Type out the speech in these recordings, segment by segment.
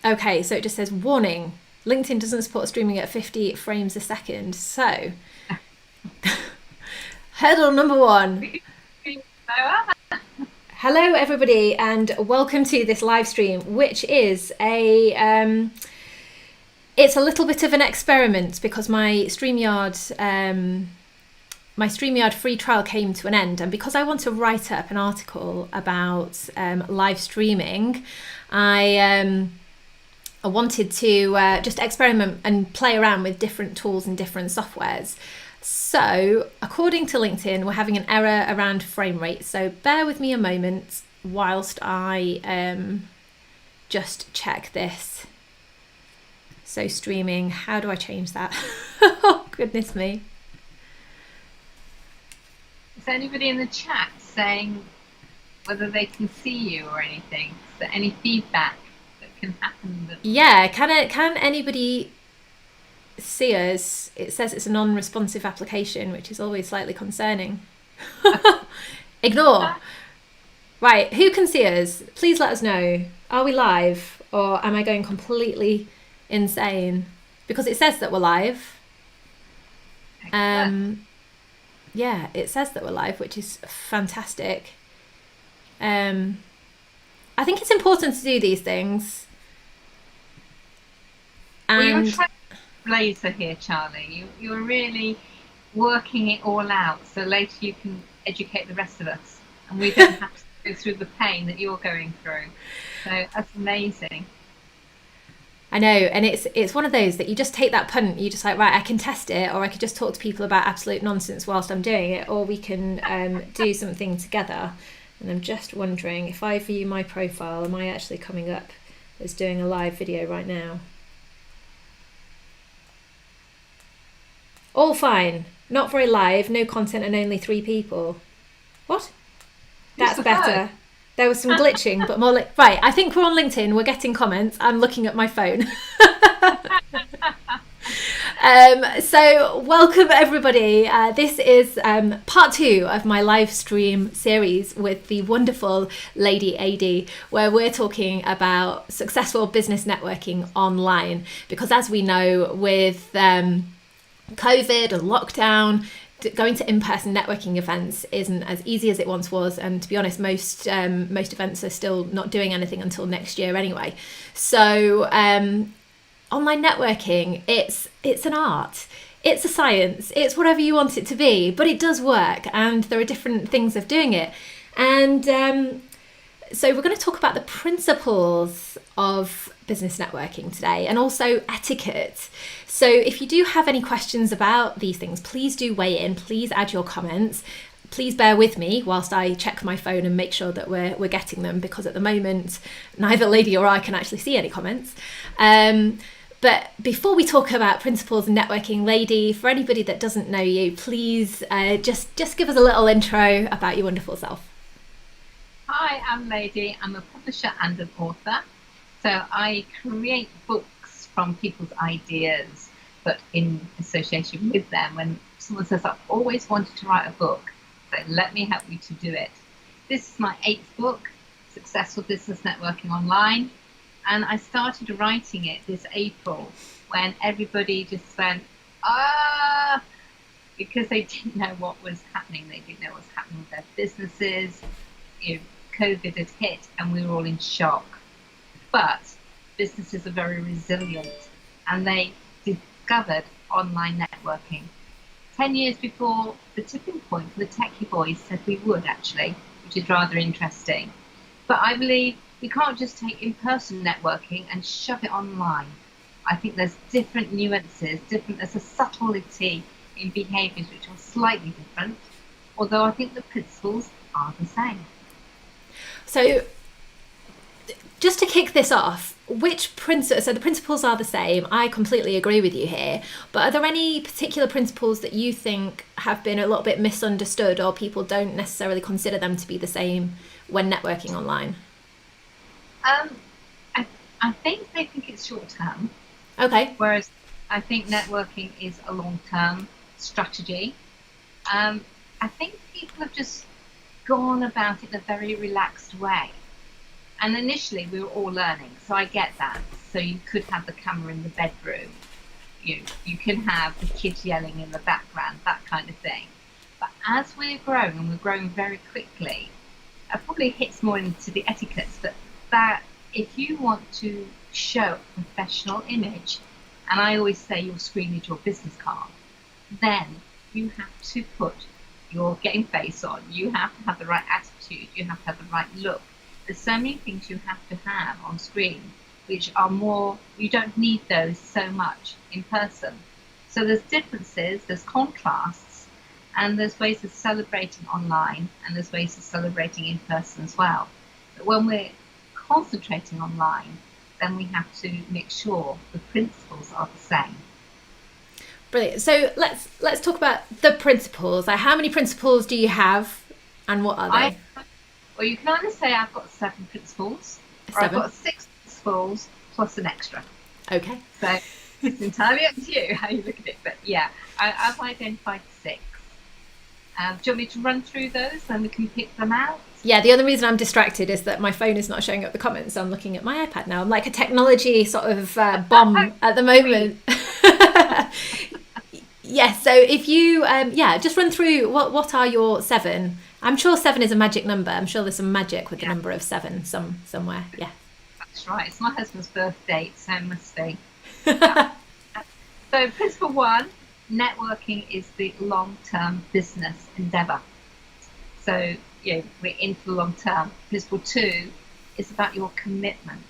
Okay, so it just says warning. LinkedIn doesn't support streaming at 50 frames a second. So, hurdle number one. Hello, everybody, and welcome to this live stream, which is it's a little bit of an experiment because my StreamYard free trial came to an end, and because I want to write up an article about live streaming, I wanted to just experiment and play around with different tools and different softwares. So, according to LinkedIn, we're having an error around frame rate. So, bear with me a moment whilst I just check this. So, streaming, how do I change that? Oh, goodness me. Is anybody in the chat saying whether they can see you or anything? Is there any feedback that can happen? Yeah, can anybody see us? It says it's a non-responsive application, which is always slightly concerning. Ignore. Right, who can see us? Please let us know. Are we live or am I going completely insane? Because it says that we're live. Yeah, it says that we're live, which is fantastic. I think it's important to do these things. And you're laser here, Charlie. You're really working it all out, so later you can educate the rest of us, and we don't have to go through the pain that you're going through. So that's amazing. I know, and it's one of those that you just take that punt. You just like, right, I can test it, or I could just talk to people about absolute nonsense whilst I'm doing it, or we can do something together. And I'm just wondering if I view my profile, am I actually coming up as doing a live video right now? All fine. Not very live, no content, and only 3 people. What? That's better. There was some glitching, but more like... Right, I think we're on LinkedIn. We're getting comments. I'm looking at my phone. So welcome, everybody. This is part 2 of my live stream series with the wonderful Ladey Adey, where we're talking about successful business networking online. Because as we know, with COVID and lockdown, going to in-person networking events isn't as easy as it once was, and to be honest, most events are still not doing anything until next year anyway. So online networking, it's an art, it's a science, it's whatever you want it to be, but it does work, and there are different things of doing it. And so we're going to talk about the principles of business networking today, and also etiquette. So if you do have any questions about these things, please do weigh in, please add your comments. Please bear with me whilst I check my phone and make sure that we're getting them, because at the moment neither Ladey or I can actually see any comments. But before we talk about principles and networking, Ladey, for anybody that doesn't know you, please just give us a little intro about your wonderful self. Hi, I'm Ladey. I'm a publisher and an author. So I create books from people's ideas, but in association with them. When someone says, I've always wanted to write a book, so let me help you to do it. This is my 8th book, Successful Business Networking Online. And I started writing it this April when everybody just went, because they didn't know what was happening. They didn't know what was happening with their businesses. COVID had hit and we were all in shock. But businesses are very resilient, and they discovered online networking 10 years before the tipping point for the techie boys said we would, actually, which is rather interesting. But I believe we can't just take in-person networking and shove it online. I think there's different nuances, there's a subtlety in behaviours which are slightly different, although I think the principles are the same. So just to kick this off, so the principles are the same. I completely agree with you here, but are there any particular principles that you think have been a little bit misunderstood, or people don't necessarily consider them to be the same when networking online? I think they think it's short term. Okay. Whereas I think networking is a long term strategy. I think people have just gone about it in a very relaxed way. And initially we were all learning, so I get that. So you could have the camera in the bedroom. You can have the kids yelling in the background, that kind of thing. But as we're growing, and we're growing very quickly, it probably hits more into the etiquettes, but that if you want to show a professional image, and I always say your screen is your business card, then you have to put your game face on. You have to have the right attitude. You have to have the right look. There's so many things you have to have on screen, which are more, you don't need those so much in person. So there's differences, there's contrasts, and there's ways of celebrating online, and there's ways of celebrating in person as well. But when we're concentrating online, then we have to make sure the principles are the same. Brilliant. So let's talk about the principles. Like, how many principles do you have, and what are they? Well, you can either say I've got 7 principles, or I've got 6 principles plus an extra. Okay. So it's entirely up to you how you look at it. But yeah, I've identified 6. Do you want me to run through those, and we can pick them out? Yeah, the other reason I'm distracted is that my phone is not showing up the comments, so I'm looking at my iPad now. I'm like a technology sort of bomb at the moment. Yes, so if you, just run through what are your 7. I'm sure 7 is a magic number. I'm sure there's some magic with the number of 7 somewhere. Yeah. That's right. It's my husband's birthday, so it must be. So principle 1, networking is the long-term business endeavour. So, we're in for the long term. Principle 2 is about your commitment.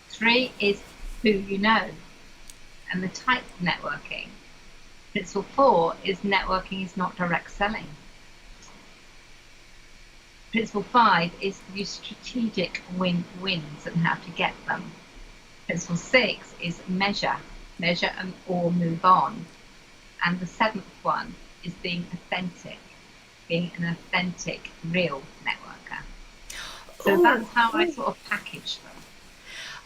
3 is who you know and the type of networking. Principle 4 is networking is not direct selling. Principle 5 is to use strategic win-wins and how to get them. Principle 6 is measure and or move on. And the 7th one is being authentic, being an authentic, real networker. So that's how I sort of package them.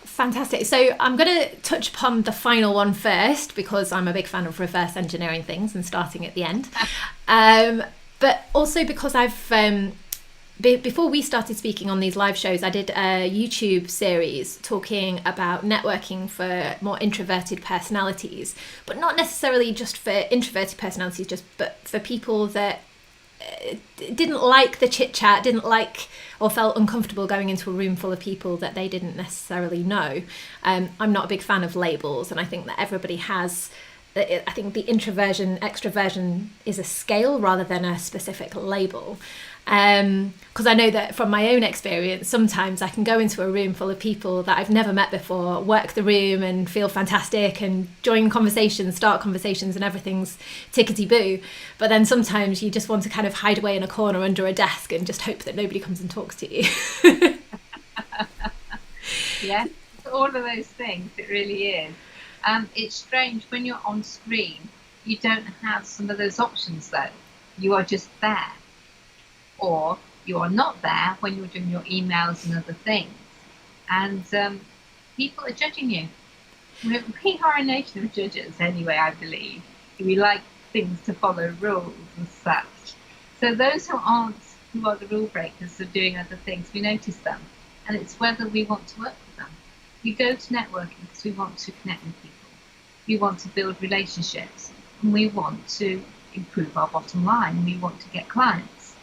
Fantastic. So I'm going to touch upon the final one first, because I'm a big fan of reverse engineering things and starting at the end. But also because I've... Before we started speaking on these live shows, I did a YouTube series talking about networking for more introverted personalities, but not necessarily just for introverted personalities, but for people that didn't like the chit chat, didn't like or felt uncomfortable going into a room full of people that they didn't necessarily know. I'm not a big fan of labels, and I think that everybody has... I think the introversion, extroversion is a scale rather than a specific label. Because I know that from my own experience, sometimes I can go into a room full of people that I've never met before, work the room and feel fantastic and join conversations, start conversations, and everything's tickety-boo. But then sometimes you just want to kind of hide away in a corner under a desk and just hope that nobody comes and talks to you. Yeah, all of those things, it really is. It's strange when you're on screen, you don't have some of those options though. You are just there. Or you are not there when you're doing your emails and other things. And people are judging you. We are a nation of judges anyway, I believe. We like things to follow rules and such. So those who are the rule breakers of doing other things, we notice them. And it's whether we want to work with them. We go to networking because we want to connect with people. We want to build relationships. And we want to improve our bottom line. We want to get clients.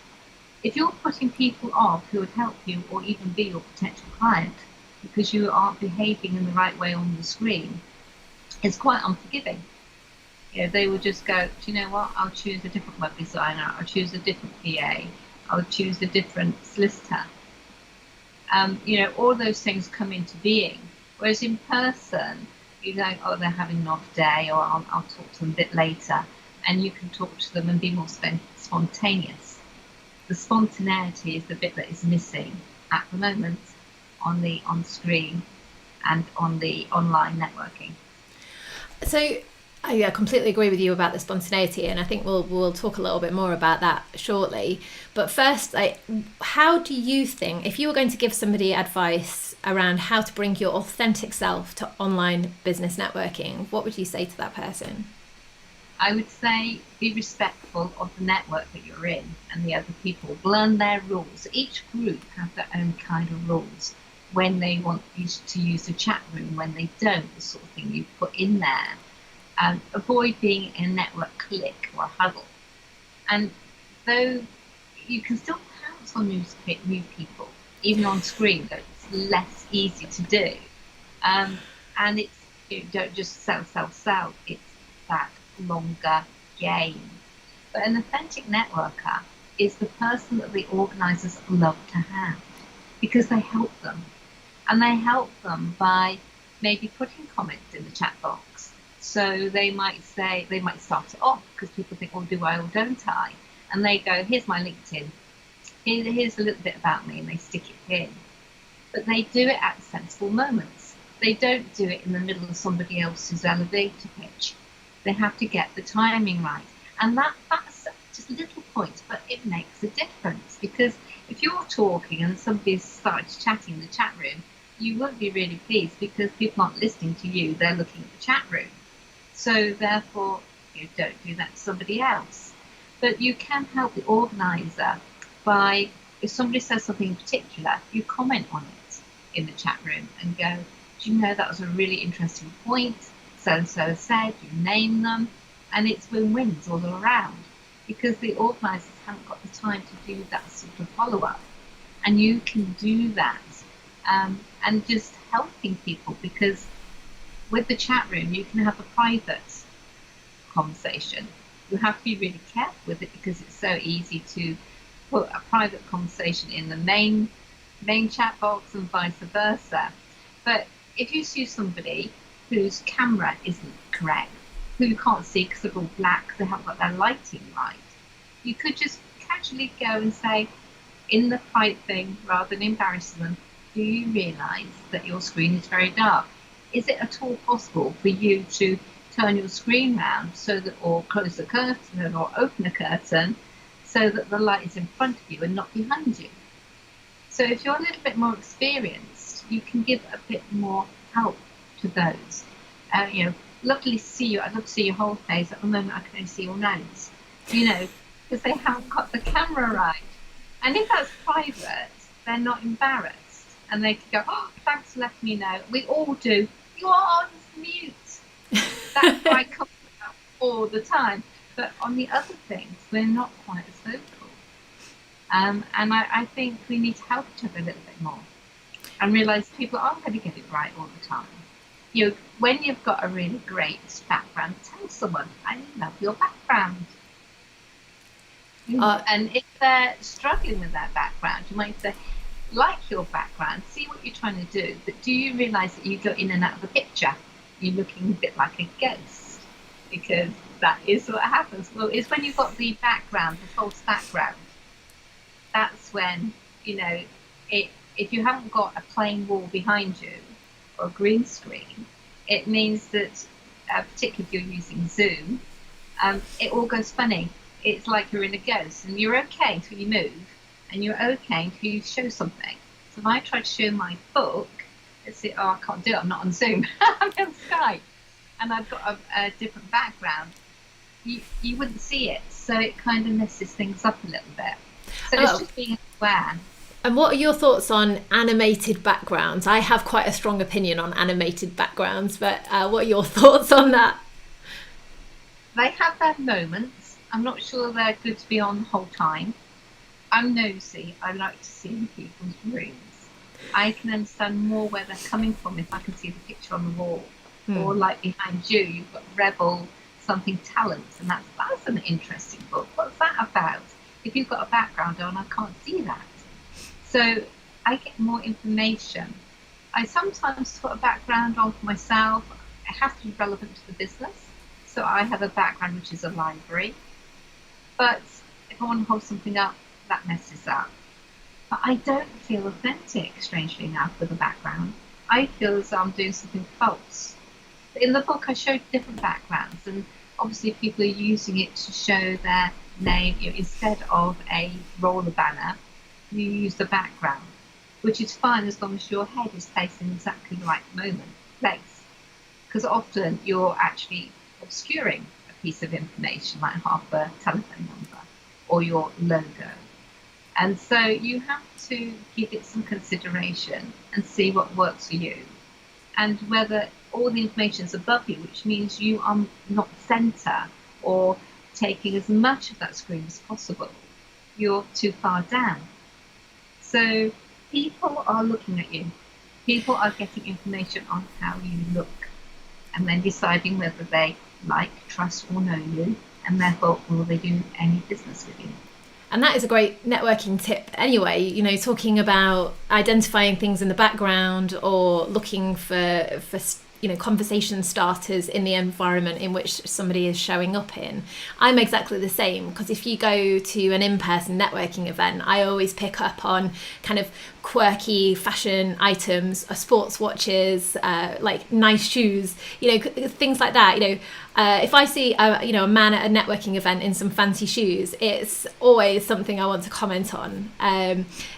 If you're putting people off who would help you or even be your potential client because you aren't behaving in the right way on the screen, it's quite unforgiving. They will just go, do you know what, I'll choose a different web designer, I'll choose a different PA, I'll choose a different solicitor. All those things come into being. Whereas in person, you go, oh, they're having an off day, or I'll talk to them a bit later. And you can talk to them and be more spontaneous. The spontaneity is the bit that is missing at the moment on screen and on the online networking. So I completely agree with you about the spontaneity, and I think we'll talk a little bit more about that shortly. But first, how do you think, if you were going to give somebody advice around how to bring your authentic self to online business networking, what would you say to that person? I would say be respectful of the network that you're in and the other people. Learn their rules. Each group has their own kind of rules. when they want you to use the chat room, when they don't, the sort of thing you put in there. Avoid being in a network clique or a huddle. And though you can still pounce on new people, even on screen, but it's less easy to do. And it's, you don't just sell. It's that longer game. But an authentic networker is the person that the organisers love to have because they help them. And they help them by maybe putting comments in the chat box. So they might start it off because people think, well, do I or don't I? And they go, here's my LinkedIn. Here's a little bit about me, and they stick it in. But they do it at sensible moments. They don't do it in the middle of somebody else's elevator pitch. They have to get the timing right. And that's just little points, but it makes a difference, because if you're talking and somebody's started chatting in the chat room, you won't be really pleased because people aren't listening to you, they're looking at the chat room. So therefore, you don't do that to somebody else. But you can help the organiser by, if somebody says something in particular, you comment on it in the chat room and go, do you know that was a really interesting point? So-and-so said, you name them, and it's win-wins all around, because the organisers haven't got the time to do that sort of follow-up. And you can do that, and just helping people, because with the chat room, you can have a private conversation. You have to be really careful with it because it's so easy to put a private conversation in the main chat box and vice versa. But if you see somebody whose camera isn't correct, who you can't see because they're all black, they haven't got their lighting right, you could just casually go and say, in the private thing, rather than embarrass them, do you realise that your screen is very dark? Is it at all possible for you to turn your screen round so that, or close the curtain or open a curtain so that the light is in front of you and not behind you? So if you're a little bit more experienced, you can give a bit more help to those. Lovely to see you. I'd love to see your whole face. At the moment, I can only see your nose, because they haven't got the camera right. And if that's private, they're not embarrassed. And they can go, oh, thanks for letting me know. We all do. You are on mute. That's why I come out all the time. But on the other things, we're not quite as vocal. And I think we need to help each other a little bit more and realise people aren't going to get it right all the time. When you've got a really great background, tell someone, I love your background. And if they're struggling with that background, you might say, like your background, see what you're trying to do, but do you realise that you go in and out of the picture? You're looking a bit like a ghost, because that is what happens. Well, it's when you've got the background, the false background. That's when, if you haven't got a plain wall behind you or a green screen, it means that, particularly if you're using Zoom, it all goes funny. It's like you're in a ghost, and you're okay until you move, and you're okay until you show something. So if I try to show my book, let's see, I can't do it, I'm not on Zoom, I'm on Skype, and I've got a different background, you wouldn't see it, so it kind of messes things up a little bit. So it's just being aware. And what are your thoughts on animated backgrounds? I have quite a strong opinion on animated backgrounds, but what are your thoughts on that? They have their moments. I'm not sure they're good to be on the whole time. I'm nosy. I like to see in people's rooms. I can understand more where they're coming from if I can see the picture on the wall. Or like behind you, you've got Rebel something talent, and that's an interesting book. What's that about? If you've got a background on, I can't see that. So I get more information. I sometimes put a background on for myself. It has to be relevant to the business. So I have a background which is a library. But if I want to hold something up, that messes up. But I don't feel authentic, strangely enough, with a background. I feel as though I'm doing something false. In the book, I showed different backgrounds, and obviously people are using it to show their name. Instead of a roller banner, you use the background, which is fine as long as your head is placed in exactly the right place. Because often you're actually obscuring a piece of information, like half a telephone number or your logo. And so you have to give it some consideration and see what works for you, and whether all the information is above you, which means you are not center or taking as much of that screen as possible. You're too far down. So people are looking at you. People are getting information on how you look, and then deciding whether they like, trust, or know you, and therefore will they do any business with you. And that is a great networking tip anyway, you know, talking about identifying things in the background or looking for you know, conversation starters in the environment in which somebody is showing up in. I'm exactly the same, because if you go to an in-person networking event, I always pick up on kind of quirky fashion items, sports watches, like nice shoes, you know, things like that. You know, if I see you know, a man at a networking event in some fancy shoes, it's always something I want to comment on.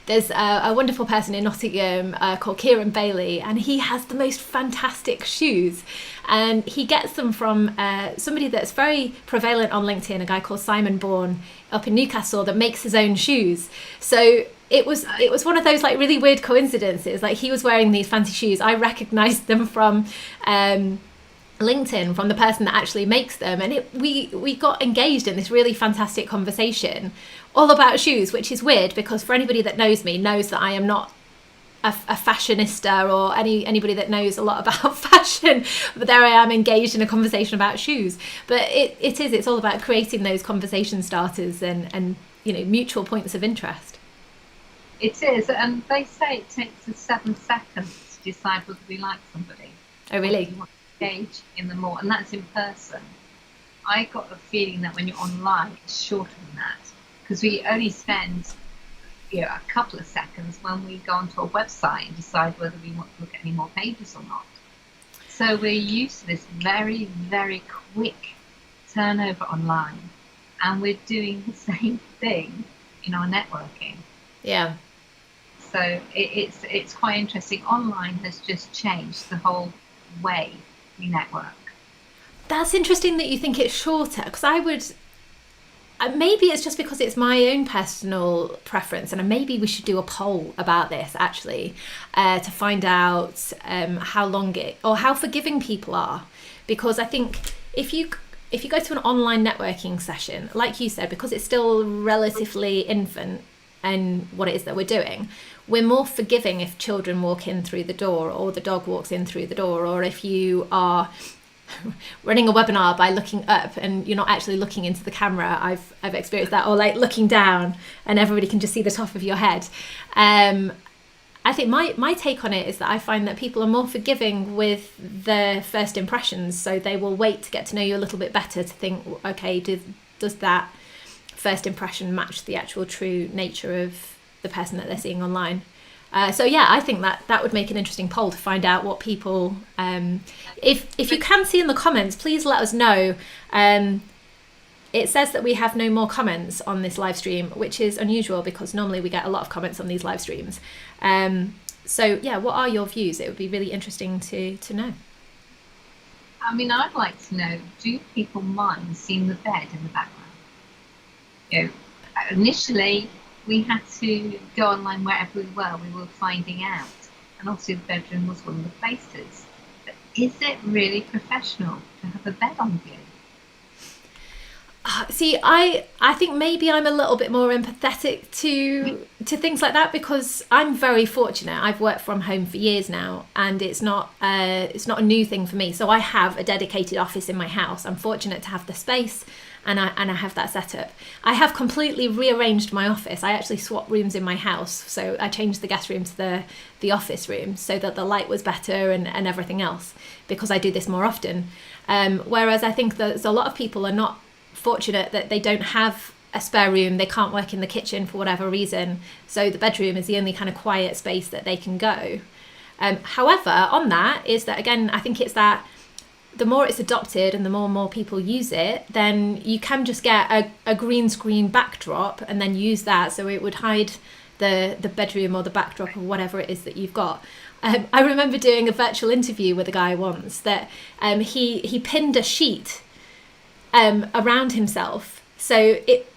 There's a wonderful person in Nottingham called Kieran Bailey, and he has the most fantastic shoes, and he gets them from somebody that's very prevalent on LinkedIn, a guy called Simon Bourne up in Newcastle, that makes his own shoes. So it was one of those like really weird coincidences. Like, he was wearing these fancy shoes, I recognized them from LinkedIn, from the person that actually makes them, and we got engaged in this really fantastic conversation all about shoes, which is weird because for anybody that knows me knows that I am not a fashionista, or anybody that knows a lot about fashion, but there I am engaged in a conversation about shoes. But it's all about creating those conversation starters and you know, mutual points of interest. It is, and they say it takes us 7 seconds to decide whether we like somebody. Oh, really? You want to engage in them more, and that's in person. I got a feeling that when you're online, it's shorter than that, because we only spend, you know, a couple of seconds when we go onto a website and decide whether we want to look at any more pages or not. So we're used to this very, very quick turnover online, and we're doing the same thing in our networking. Yeah. So it's quite interesting. Online has just changed the whole way we network. That's interesting that you think it's shorter, because I would... maybe it's just because it's my own personal preference, and maybe we should do a poll about this actually, to find out how long or how forgiving people are. Because I think if you go to an online networking session, like you said, because it's still relatively infant and what it is that we're doing, we're more forgiving if children walk in through the door, or the dog walks in through the door, or if you are running a webinar by looking up and you're not actually looking into the camera. I've experienced that, or like looking down and everybody can just see the top of your head. I think my take on it is that I find that people are more forgiving with their first impressions, so they will wait to get to know you a little bit better to think, okay, does that first impression match the actual true nature of the person that they're seeing online. So yeah, I think that would make an interesting poll to find out what people, if you can see in the comments, please let us know. It says that we have no more comments on this live stream, which is unusual because normally we get a lot of comments on these live streams. So yeah, what are your views? It would be really interesting to know. I mean, I'd like to know, do people mind seeing the bed in the background? You know, initially we had to go online wherever we were finding out, and obviously the bedroom was one of the places. But is it really professional to have a bed on view? See, I think maybe I'm a little bit more empathetic to things like that, because I'm very fortunate. I've worked from home for years now, and it's not a new thing for me. So I have a dedicated office in my house. I'm fortunate to have the space, and I have that set up. I have completely rearranged my office. I actually swapped rooms in my house. So I changed the guest room to the office room so that the light was better and everything else, because I do this more often. Whereas I think that a lot of people are not fortunate that they don't have a spare room. They can't work in the kitchen for whatever reason. So the bedroom is the only kind of quiet space that they can go. However, on that is that, again, I think it's that the more it's adopted and the more people use it, then you can just get a green screen backdrop and then use that so it would hide the bedroom or the backdrop or whatever it is that you've got. I remember doing a virtual interview with a guy once that he pinned a sheet around himself, so it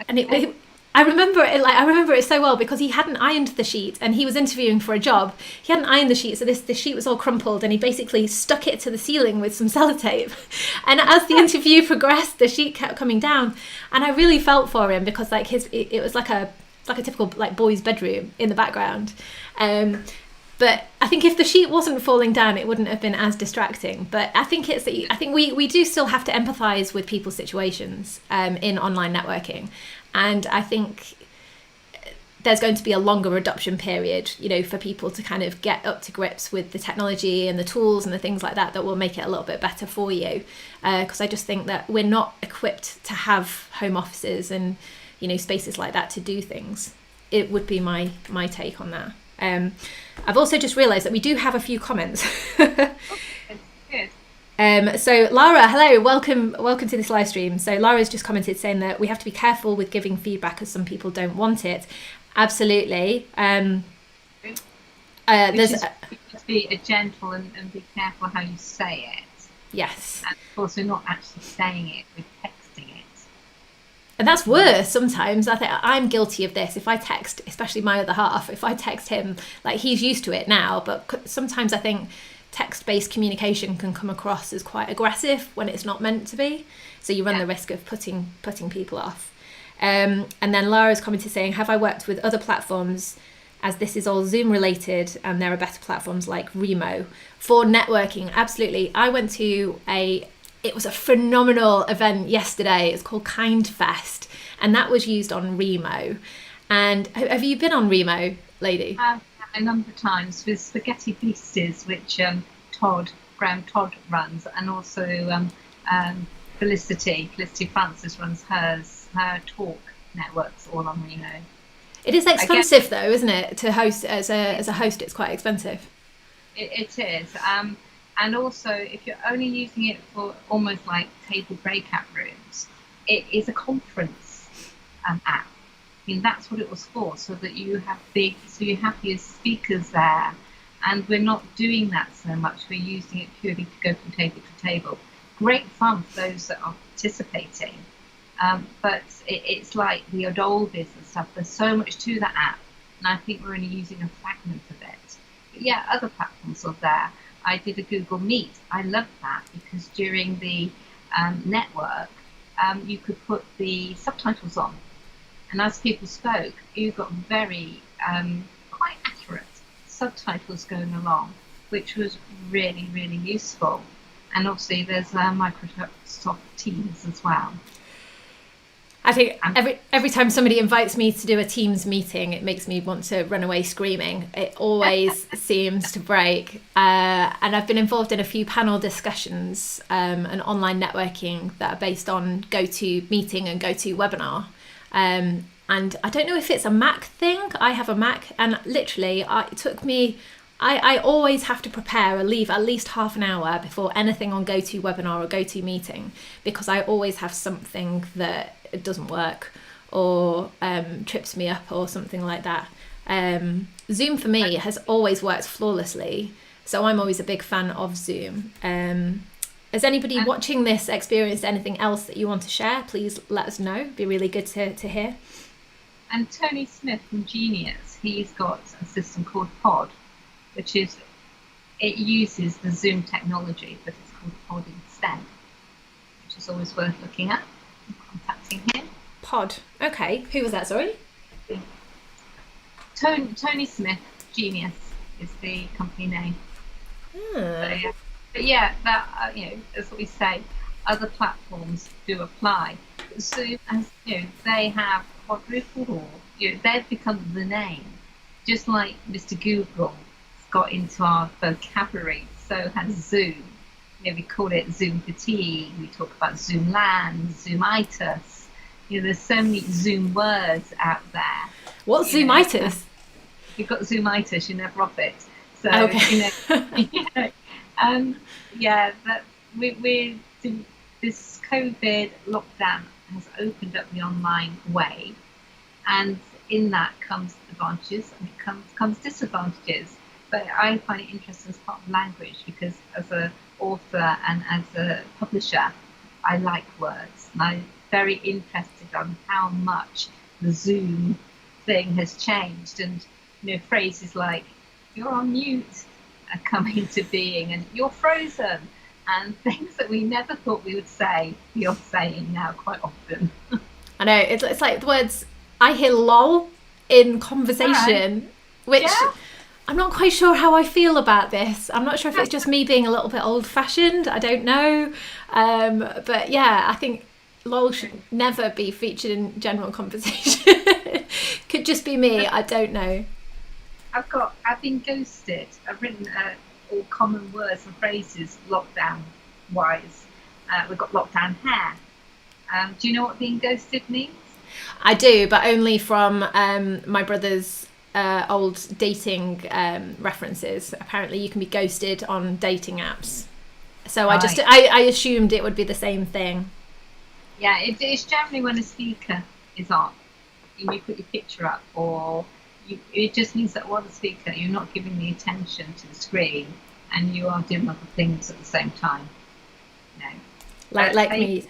I remember it so well because he hadn't ironed the sheet and he was interviewing for a job. He hadn't ironed the sheet, so the sheet was all crumpled, and he basically stuck it to the ceiling with some sellotape. And as the interview progressed, the sheet kept coming down, and I really felt for him because like it was like a typical like boy's bedroom in the background. But I think if the sheet wasn't falling down, it wouldn't have been as distracting. But I think we do still have to empathise with people's situations in online networking. And I think there's going to be a longer adoption period, for people to kind of get up to grips with the technology and the tools and the things like that will make it a little bit better for you. Because I just think that we're not equipped to have home offices and, spaces like that to do things. It would be my take on that. I've also just realised that we do have a few comments. Good. So Lara, hello, welcome to this live stream. So Lara's just commented saying that we have to be careful with giving feedback as some people don't want it. Absolutely. There's to be gentle and be careful how you say it. Yes. And of course, we're not actually saying it; we're texting it. And that's worse sometimes. I think I'm guilty of this. If I text, especially my other half, if I text him, like he's used to it now, but sometimes I think text-based communication can come across as quite aggressive when it's not meant to be. So you run the risk of putting people off. And then Lara's commented saying, have I worked with other platforms as this is all Zoom related and there are better platforms like Remo for networking? Absolutely. I went to it was a phenomenal event yesterday. It's called Kind Fest, and that was used on Remo. And have you been on Remo, Ladey? A number of times with Spaghetti Beasties, which Graham Todd runs, and also Felicity Francis runs her talk networks all on Remo. It is expensive though, isn't it? To host as a host, it's quite expensive. It is. And also, if you're only using it for almost like table breakout rooms, it is a conference app. I mean, that's what it was for, so that you have your speakers there. And we're not doing that so much. We're using it purely to go from table to table. Great fun for those that are participating. But it's like the old business stuff. There's so much to that app. And I think we're only using a fragment of it. But yeah, other platforms are there. I did a Google Meet. I loved that because during the network, you could put the subtitles on. And as people spoke, you got very quite accurate subtitles going along, which was really, really useful. And obviously there's Microsoft Teams as well. I think every time somebody invites me to do a Teams meeting, it makes me want to run away screaming. It always seems to break. And I've been involved in a few panel discussions and online networking that are based on GoToMeeting and GoToWebinar. And I don't know if it's a Mac thing. I have a Mac, and literally it took me... I always have to prepare or leave at least half an hour before anything on GoToWebinar or GoToMeeting, because I always have something that it doesn't work or trips me up or something like that. Zoom for me has always worked flawlessly, so I'm always a big fan of Zoom. Has anybody watching this experienced anything else that you want to share? Please let us know. It'd be really good to hear. And Tony Smith from Genius, he's got a system called Pod, which it uses the Zoom technology, but it's called Pod instead, which is always worth looking at and contacting him. Pod. Okay. Who was that, sorry? Tony Smith, Genius is the company name. But yeah, that that's what we say. Other platforms do apply. Zoom, as they have quadrupled, or they've become the name, just like Mr. Google got into our vocabulary, so has Zoom. We call it Zoom fatigue. We talk about Zoom land, Zoomitis. There's so many Zoom words out there. What's Zoomitis? You've got Zoomitis, you're never off it. So okay. That we this COVID lockdown has opened up the online way, and in that comes advantages and comes disadvantages. But I find it interesting as part of language, because as an author and as a publisher, I like words, and I'm very interested on how much the Zoom thing has changed, and phrases like "you're on mute" are coming into being, and "you're frozen," and things that we never thought we would say, you're saying now quite often. I know, it's like the words, I hear lol in conversation, which I'm not quite sure how I feel about this. I'm not sure if it's just me being a little bit old-fashioned. I don't know. But yeah, I think lol should never be featured in general conversation. Could just be me. I don't know. I've been ghosted. I've written all common words and phrases lockdown-wise. We've got lockdown hair. Do you know what being ghosted means? I do, but only from my brother's old dating references. Apparently you can be ghosted on dating apps. So right. I assumed it would be the same thing. Yeah, it's generally when a speaker is on, you put your picture up, or it just means that while the speaker, you're not giving the attention to the screen and you are doing other things at the same time. Like me.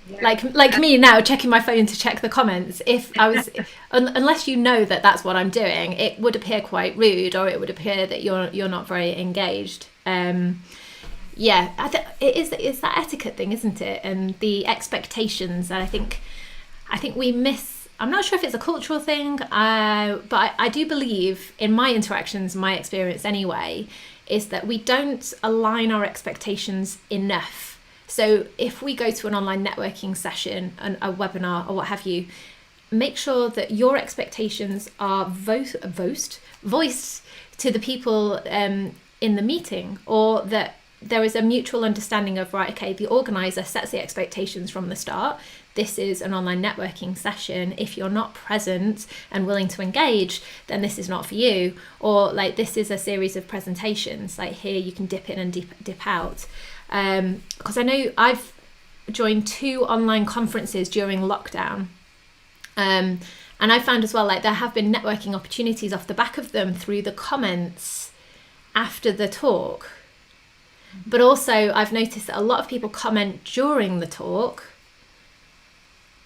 Yeah. Like me now checking my phone to check the comments. If I was, unless you know that that's what I'm doing, it would appear quite rude, or it would appear that you're not very engaged. Yeah, it's that etiquette thing, isn't it? And the expectations. And I think we miss. I'm not sure if it's a cultural thing, but I do believe in my interactions, my experience anyway, is that we don't align our expectations enough. So if we go to an online networking session, a webinar or what have you, make sure that your expectations are voiced to the people in the meeting, or that there is a mutual understanding of, right, okay, the organizer sets the expectations from the start. This is an online networking session. If you're not present and willing to engage, then this is not for you. Or like, this is a series of presentations. Like, here you can dip in and dip out. Because I know I've joined 2 online conferences during lockdown. And I found as well, like, there have been networking opportunities off the back of them through the comments after the talk. But also I've noticed that a lot of people comment during the talk.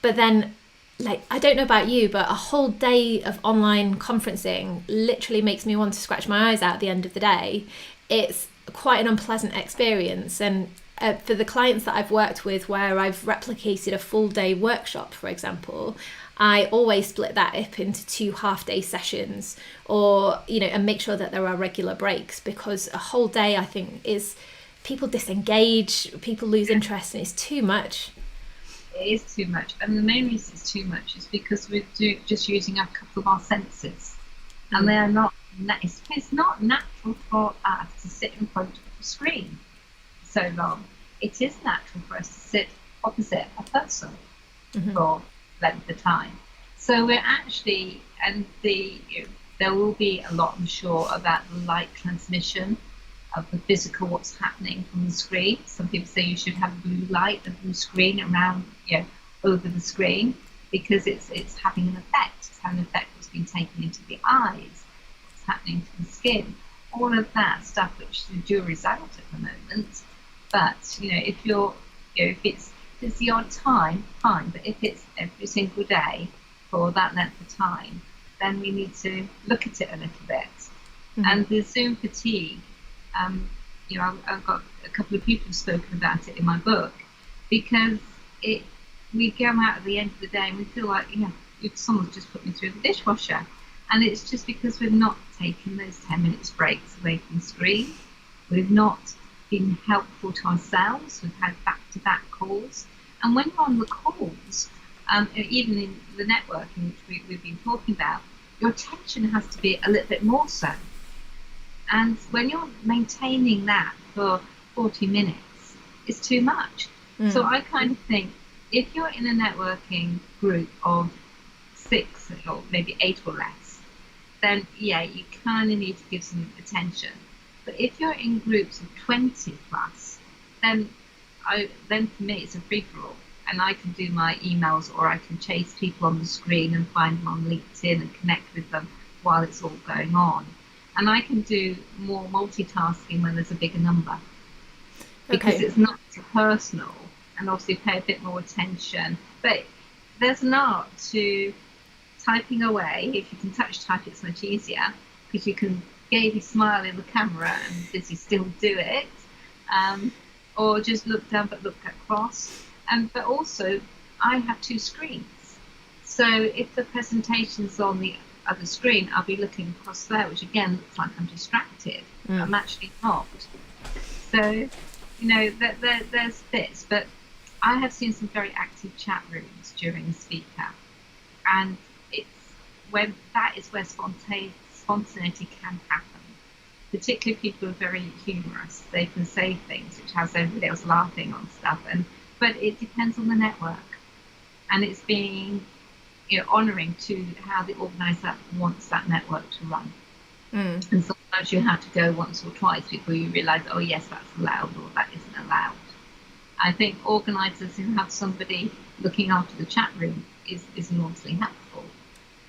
But then, like, I don't know about you, but a whole day of online conferencing literally makes me want to scratch my eyes out at the end of the day. It's quite an unpleasant experience. And for the clients that I've worked with where I've replicated a full day workshop, for example, I always split that up into 2 half-day sessions, or, and make sure that there are regular breaks, because a whole day, I think, is people disengage, people lose interest, and it's too much. It is too much, and the main reason it's too much is because we're just using a couple of our senses, and they are not. It's not natural for us to sit in front of a screen so long. It is natural for us to sit opposite a person for length of time. So we're actually, and there will be a lot, I'm sure, about the light transmission of the physical, what's happening from the screen. Some people say you should have blue light, the blue screen around, over the screen, because it's having an effect. It's having an effect that's been taken into the eyes, what's happening to the skin, all of that stuff, which the jury's out at the moment. But if you're, if it's the odd time, fine. But if it's every single day for that length of time, then we need to look at it a little bit. And the Zoom fatigue. I've got a couple of people who've spoken about it in my book, because we go out at the end of the day and we feel like, someone's just put me through the dishwasher, and it's just because we've not taken those 10 minutes breaks away from the screen. We've not been helpful to ourselves. We've had back-to-back calls, and when you're on the calls, even in the networking which we've been talking about, your attention has to be a little bit more so. And when you're maintaining that for 40 minutes, it's too much. So I kind of think, if you're in a networking group of 6 or maybe 8 or less, then you kind of need to give some attention. But if you're in groups of 20 plus, then for me it's a free-for-all. And I can do my emails, or I can chase people on the screen and find them on LinkedIn and connect with them while it's all going on. And I can do more multitasking when there's a bigger number, because it's not so personal, and obviously pay a bit more attention. But there's an art to typing away. If you can touch type, it's much easier because you can gaily smile in the camera and busy still do it, or just look down but look across. But also, I have two screens, so if the presentation's on the other screen, I'll be looking across there, which again looks like I'm distracted. I'm actually not. So, there's bits, but I have seen some very active chat rooms during the speaker, and that is where spontaneity can happen. Particularly if people are very humorous, they can say things which has everybody else laughing on stuff, but it depends on the network, and it's being honouring to how the organiser wants that network to run. And sometimes you have to go once or twice before you realise, oh yes, that's allowed or that isn't allowed. I think organisers who have somebody looking after the chat room is enormously helpful,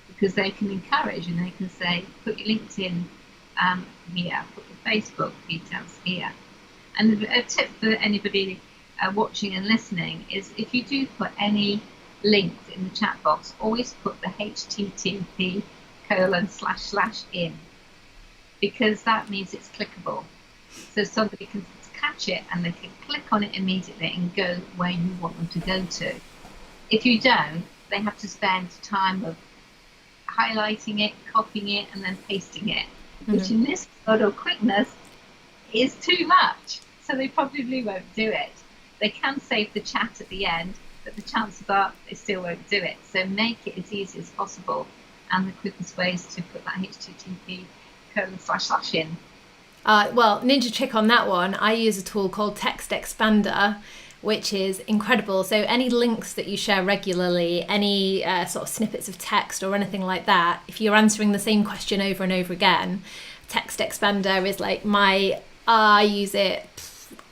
because they can encourage and they can say, put your LinkedIn here, put your Facebook details here. And a tip for anybody watching and listening is, if you do put any links in the chat box, always put the http:// in, because that means it's clickable. So somebody can catch it and they can click on it immediately and go where you want them to go to. If you don't, they have to spend time of highlighting it, copying it, and then pasting it, which in this sort of quickness is too much. So they probably won't do it. They can save the chat at the end, but the chances are they still won't do it. So make it as easy as possible, and the quickest way is to put that http:// in. Well, ninja trick on that one, I use a tool called Textexpender, which is incredible. So any links that you share regularly, any sort of snippets of text or anything like that, if you're answering the same question over and over again, Textexpender is like I use it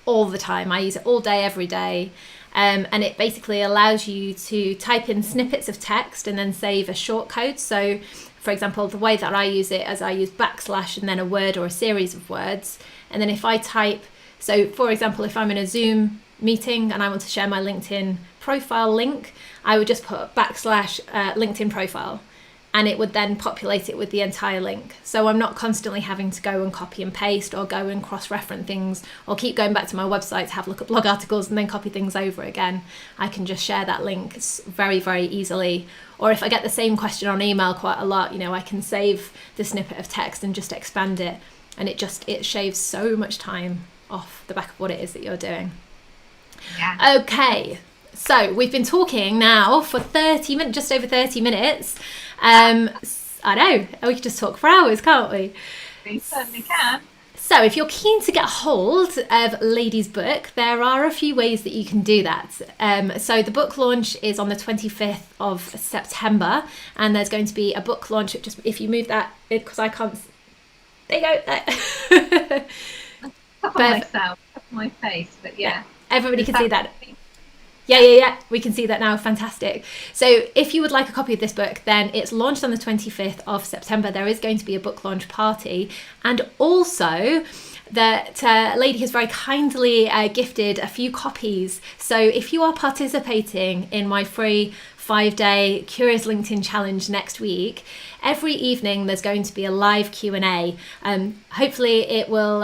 all the time. I use it all day, every day. And it basically allows you to type in snippets of text and then save a shortcode. So, for example, the way that I use it is I use / and then a word or a series of words. And then if I type, so for example, if I'm in a Zoom meeting and I want to share my LinkedIn profile link, I would just put / LinkedIn profile, and it would then populate it with the entire link. So I'm not constantly having to go and copy and paste or go and cross-reference things or keep going back to my website to have a look at blog articles and then copy things over again. I can just share that link very, very easily. Or if I get the same question on email quite a lot, I can save the snippet of text and just expand it. And it shaves so much time off the back of what it is that you're doing. Yeah. Okay. So we've been talking now for 30 minutes, just over 30 minutes. I know, we could just talk for hours, can't we? We certainly can. So if you're keen to get hold of Ladey's book, there are a few ways that you can do that. So the book launch is on the 25th of September, and there's going to be a book launch. Just if you move that, because I can't. There you go. Up on myself, up on my face, but yeah. Everybody can see that. Yeah. We can see that now. Fantastic. So if you would like a copy of this book, then it's launched on the 25th of September. There is going to be a book launch party. And also that Ladey has very kindly gifted a few copies. So if you are participating in my free 5-day Curious LinkedIn Challenge next week, every evening there's going to be a live Q&A. Hopefully it will...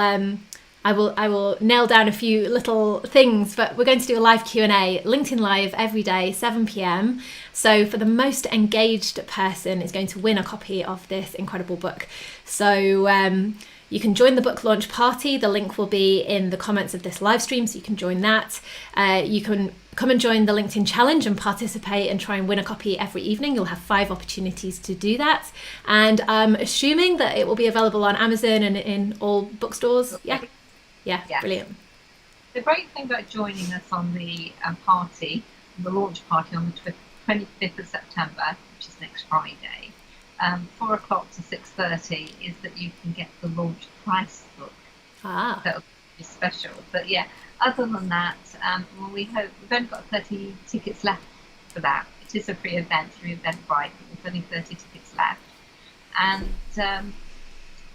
I will nail down a few little things, but we're going to do a live Q&A, LinkedIn Live every day, 7 p.m. So for the most engaged person is going to win a copy of this incredible book. So you can join the book launch party. The link will be in the comments of this live stream, so you can join that. You can come and join the LinkedIn Challenge and participate and try and win a copy every evening. You'll have 5 opportunities to do that. And I'm assuming that it will be available on Amazon and in all bookstores. Yeah, brilliant. The great thing about joining us on the party, the launch party on the 25th of September, which is next Friday, 4 o'clock to 6:30, is that you can get the launch price book. That'll be special. But yeah, other than that, we hope we've only got 30 tickets left for that. It is a free event through Eventbrite, but there's only 30 tickets left, and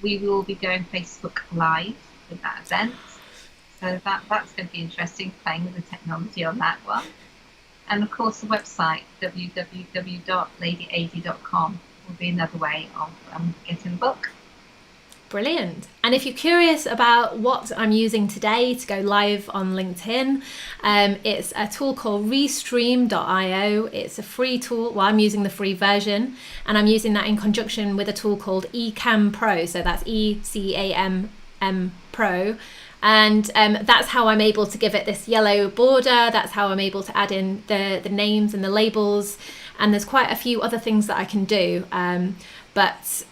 we will be going Facebook Live with that event, so that's going to be interesting, playing with the technology on that one. And of course, the website, www.ladeyadey.com, will be another way of getting the book. Brilliant. And if you're curious about what I'm using today to go live on LinkedIn, it's a tool called Restream.io. It's a free tool. Well, I'm using the free version, and I'm using that in conjunction with a tool called Ecamm Pro. So that's ECAMM Pro. And that's how I'm able to give it this yellow border. That's how I'm able to add in the names and the labels. And there's quite a few other things that I can do. But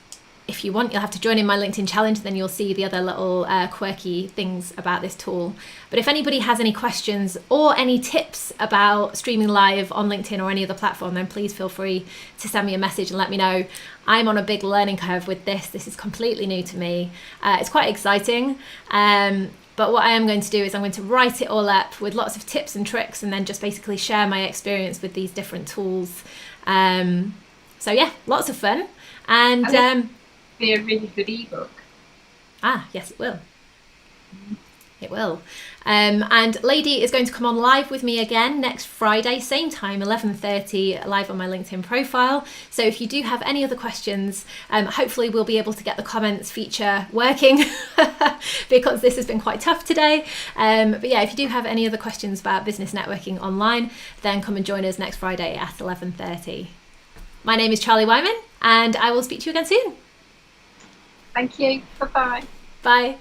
if you want, you'll have to join in my LinkedIn challenge, then you'll see the other little quirky things about this tool. But if anybody has any questions or any tips about streaming live on LinkedIn or any other platform, then please feel free to send me a message and let me know. I'm on a big learning curve with this. This is completely new to me. It's quite exciting. But what I am going to do is I'm going to write it all up with lots of tips and tricks, and then just basically share my experience with these different tools. So yeah, lots of fun. And be a really good ebook. Yes, it will. It will. And Ladey is going to come on live with me again next Friday, same time, 11:30, live on my LinkedIn profile. So if you do have any other questions, hopefully we'll be able to get the comments feature working because this has been quite tough today. But yeah, if you do have any other questions about business networking online, then come and join us next Friday at 11:30. My name is Charlie Wyman, and I will speak to you again soon. Thank you. Bye-bye. Bye.